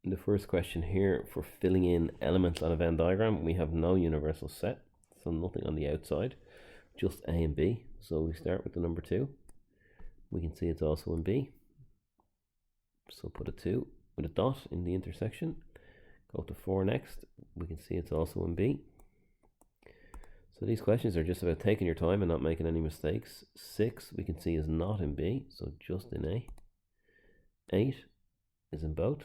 In the first question here, for filling in elements on a Venn diagram, we have no universal set, so nothing on the outside, just A and B. So we start with the number 2. We can see it's also in B. So put a 2 with a dot in the intersection. Go to 4 next. We can see it's also in B. So these questions are just about taking your time and not making any mistakes. 6 we can see is not in B, so just in A. 8 is in both.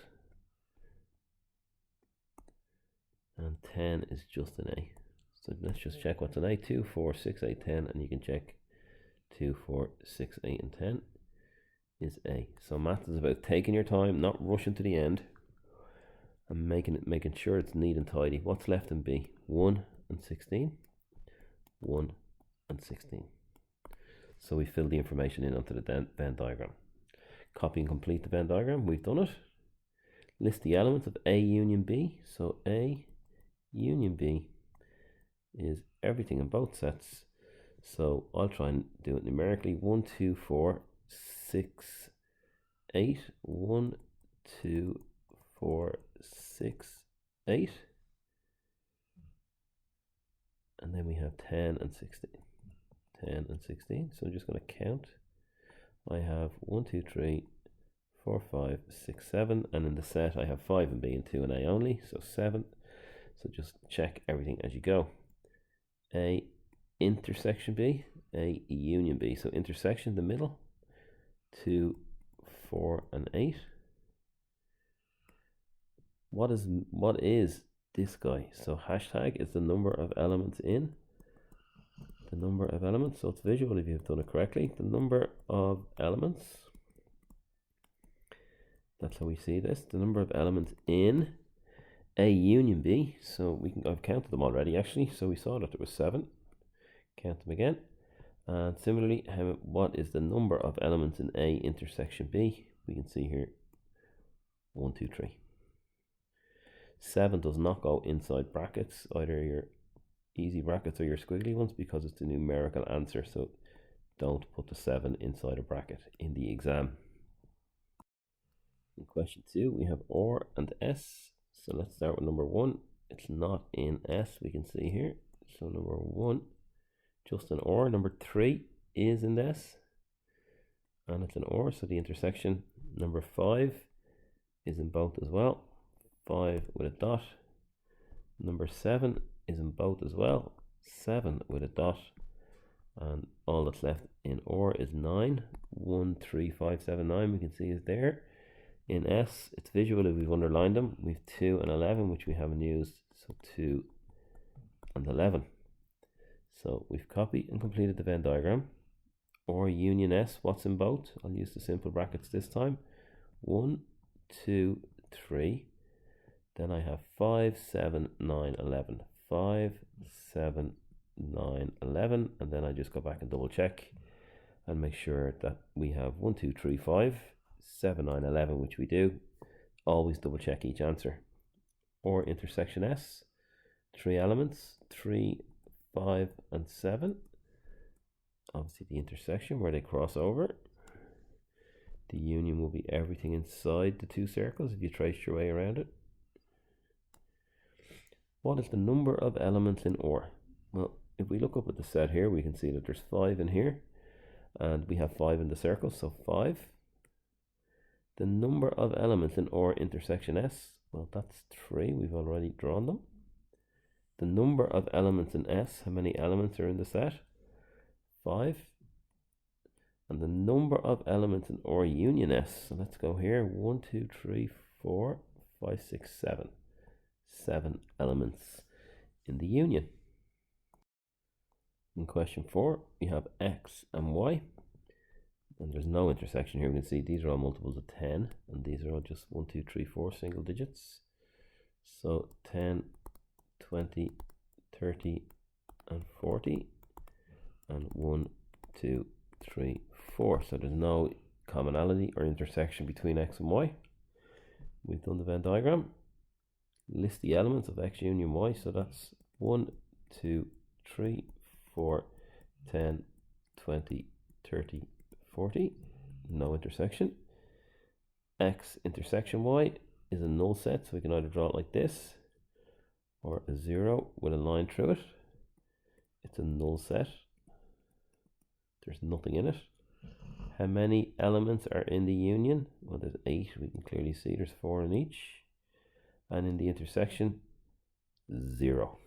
And 10 is just an A. So let's just check what's an A. 2, 4, 6, 8, 10, and you can check 2, 4, 6, 8, and 10 is A. So math is about taking your time, not rushing to the end, and making sure it's neat and tidy. What's left in B? 1 and 16. 1 and 16. So we fill the information in onto the Venn diagram. Copy and complete the Venn diagram. We've done it. List the elements of A union B. So A union B is everything in both sets. So I'll try and do it numerically. 1, 2, 4, 6, 8. 1, 2, 4, 6, 8. And then we have 10 and 16. 10 and 16. So I'm just going to count. I have 1, 2, 3, 4, 5, 6, 7. And in the set I have 5 in B and 2 in A only. So 7. So just check everything as you go. A intersection B, A union B. So intersection, the middle. 2, 4, and 8. What is this guy? So hashtag is the number of elements in. The number of elements. So it's visual if you've done it correctly. The number of elements. That's how we see this. The number of elements in A union B. So I've counted them already actually. So we saw that there was 7. Count them again. And similarly, what is the number of elements in A intersection B? We can see here 1, 2, 3. 7 does not go inside brackets, either your easy brackets or your squiggly ones, because it's a numerical answer. So don't put the 7 inside a bracket in the exam. In question 2, we have OR and S. So let's start with number 1. It's not in S, we can see here. So number 1, just an OR. Number 3 is in S, and it's an OR. So the intersection. Number 5 is in both as well. 5 with a dot. Number 7 is in both as well. 7 with a dot. And all that's left in OR is 9. 1, 3, 5, 7, 9 we can see is there. In S, it's visual if we've underlined them. We've 2 and 11, which we haven't used. So 2 and 11. So we've copied and completed the Venn diagram. OR union S, what's in both? I'll use the simple brackets this time. 1, 2, 3. Then I have 5, 7, 9, 11. 5, 7, 9, 11. And then I just go back and double check and make sure that we have 1, 2, 3, 5, 7, 9, 11, which we do. Always double check each answer. Or intersection S, 3 elements, 3, 5, and 7. Obviously the intersection where they cross over. The union will be everything inside the 2 circles if you trace your way around it. What is the number of elements in OR? Well, if we look up at the set here, we can see that there's 5 in here, and we have 5 in the circle, so 5. The number of elements in OR intersection S, well, that's 3. We've already drawn them. The number of elements in S, how many elements are in the set? 5. And the number of elements in OR union S, so let's go here. 1, 2, 3, 4, 5, 6, 7. 7 elements in the union. In question 4, we have X and Y. And there's no intersection here. We can see these are all multiples of 10. And these are all just 1, 2, 3, 4 single digits. So 10, 20, 30, and 40. And 1, 2, 3, 4. So there's no commonality or intersection between X and Y. We've done the Venn diagram. List the elements of X union Y. So that's 1, 2, 3, 4, 10, 20, 30, 40. No intersection. X intersection Y is a null set, so we can either draw it like this or a 0 with a line through it. It's a null set. There's nothing in it. How many elements are in the union? Well, there's 8. We can clearly see there's 4 in each. And in the intersection, 0.